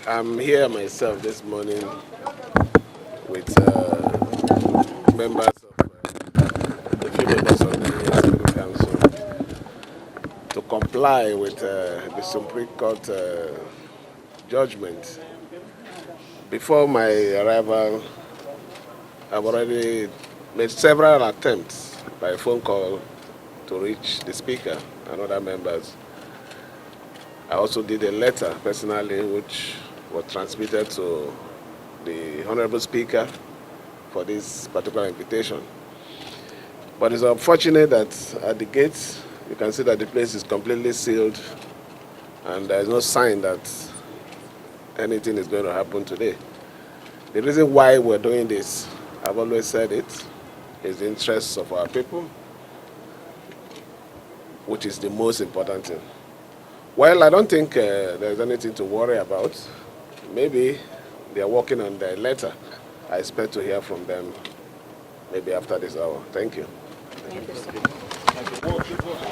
I'm here myself this morning with members of the few members of the Assembly Council to comply with the Supreme Court judgment. Before my arrival, I've already made several attempts by phone call to reach the Speaker and other members. I also did a letter personally which was transmitted to the Honorable Speaker for this particular invitation. But it's unfortunate that at the gate, you can see that the place is completely sealed and there's no sign that anything is going to happen today. The reason why we're doing this, I've always said it, is the interests of our people, which is the most important thing. Well, I don't think there's anything to worry about. Maybe they are working on their letter. I expect to hear from them maybe after this hour. Thank you. Thank you.